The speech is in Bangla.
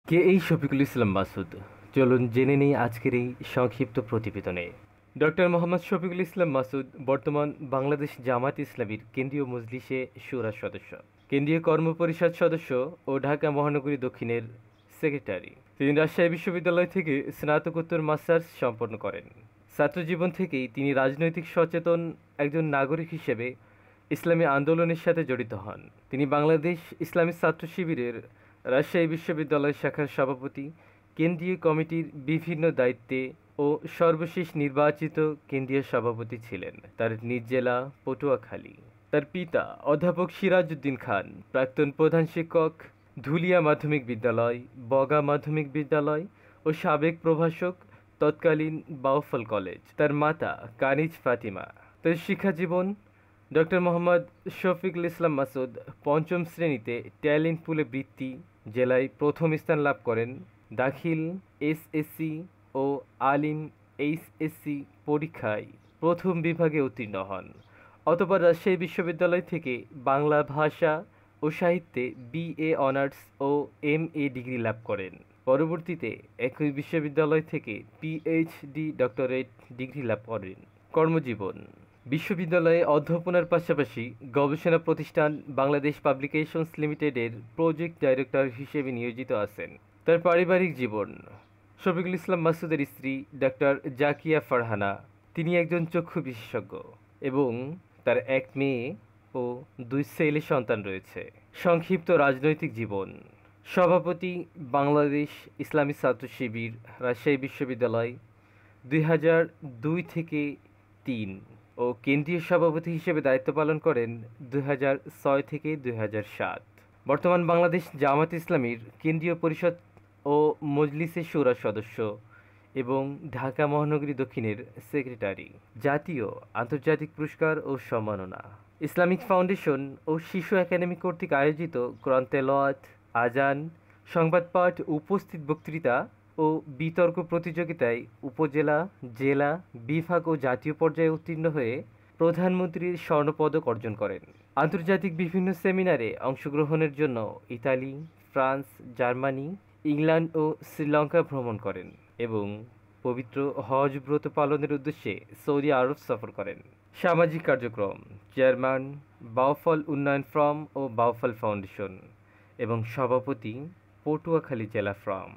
কে এই শফিকুল ইসলাম মাসুদ? চলুন জেনে নেই আজকের এই সংক্ষিপ্ত প্রতিবেদনে। ডক্টর মোহাম্মদ শফিকুল ইসলাম মাসুদ বর্তমান বাংলাদেশ জামাত ইসলামীর কেন্দ্রীয় মজলিসে শুরা সদস্য, কেন্দ্রীয় কর্মপরিষদ সদস্য ও ঢাকা মহানগরী দক্ষিণের সেক্রেটারি। তিনি রাজশাহী বিশ্ববিদ্যালয় থেকে স্নাতকোত্তর মাস্টার্স সম্পন্ন করেন। ছাত্রজীবন থেকেই তিনি রাজনৈতিক সচেতন একজন নাগরিক হিসেবে ইসলামী আন্দোলনের সাথে জড়িত হন। তিনি বাংলাদেশ ইসলামী ছাত্র শিবিরের রাজশাহী বিশ্ববিদ্যালয় শাখার সভাপতি, কেন্দ্রীয় কমিটির বিভিন্ন দায়িত্বে ও সর্বশেষ নির্বাচিত কেন্দ্রীয় সভাপতি ছিলেন। তার নিজ জেলা পটুয়াখালী। তার পিতা অধ্যাপক সিরাজউদ্দিন খান, প্রাক্তন প্রধান শিক্ষক, ধুলিয়া মাধ্যমিক বিদ্যালয়, বগা মাধ্যমিক বিদ্যালয় ও সাবেক প্রভাষক, তৎকালীন বাউফল কলেজ। তার মাতা কানিজ ফাতিমা। তার শিক্ষাজীবন: ডক্টর মোহাম্মদ শফিকুল ইসলাম মাসুদ পঞ্চম শ্রেণীতে ট্যালেন্ট পুলে বৃত্তি জেলায় প্রথম স্থান লাভ করেন। দাখিল এসএসসি ও আলিম এইচএসসি পরীক্ষায় প্রথম বিভাগে উত্তীর্ণ হন। অতঃপর রাজশাহী বিশ্ববিদ্যালয় থেকে বাংলা ভাষা ও সাহিত্যে বিএ অনার্স ও এমএ ডিগ্রি লাভ করেন। পরবর্তীতে একই বিশ্ববিদ্যালয় থেকে পিএইচডি ডক্টরেট ডিগ্রি লাভ করেন। কর্মজীবন: বিশ্ববিদ্যালয়ে অধ্যাপনার পাশাপাশি গবেষণা প্রতিষ্ঠান বাংলাদেশ পাবলিকেশনস লিমিটেডের প্রজেক্ট ডাইরেক্টর হিসেবে নিয়োজিত আছেন। তার পারিবারিক জীবন: শফিকুল ইসলাম মাসুদের স্ত্রী ডাক্তার জাকিয়া ফারহানা, তিনি একজন চক্ষু বিশেষজ্ঞ এবং তার এক মেয়ে ও দুই ছেলে সন্তান রয়েছে। সংক্ষিপ্ত রাজনৈতিক জীবন: সভাপতি বাংলাদেশ ইসলামী ছাত্র শিবির রাজশাহী বিশ্ববিদ্যালয় 2002 থেকে 3 ও কেন্দ্রীয় সভাপতি হিসেবে দায়িত্ব পালন করেন 2006 থেকে 2007। বর্তমান বাংলাদেশ জামাত ইসলামীর কেন্দ্রীয় পরিষদ ও মজলিসে শুরা সদস্য এবং ঢাকা মহানগরী দক্ষিণের সেক্রেটারি। জাতীয় আন্তর্জাতিক পুরস্কার ও সম্মাননা: ইসলামিক ফাউন্ডেশন ও শিশু একাডেমি কর্তৃক আয়োজিত কোরআন তেলাওয়াত, আজান, সংবাদ পাঠ, উপস্থিত বক্তৃতা ও বিতর্ক প্রতিযোগিতায় উপজেলা, জেলা, বিভাগ ও জাতীয় পর্যায়ে উত্তীর্ণ হয়ে প্রধানমন্ত্রীর স্বর্ণপদক অর্জন করেন। আন্তর্জাতিক বিভিন্ন সেমিনারে অংশগ্রহণের জন্য ইতালি, ফ্রান্স, জার্মানি, ইংল্যান্ড ও শ্রীলঙ্কা ভ্রমণ করেন এবং পবিত্র হজ ব্রত পালনের উদ্দেশ্যে সৌদি আরব সফর করেন। সামাজিক কার্যক্রম: চেয়ারম্যান বাউফল উন্নয়ন ফ্রম ও বাউফল ফাউন্ডেশন এবং সভাপতি পটুয়াখালী জেলা ফ্রম।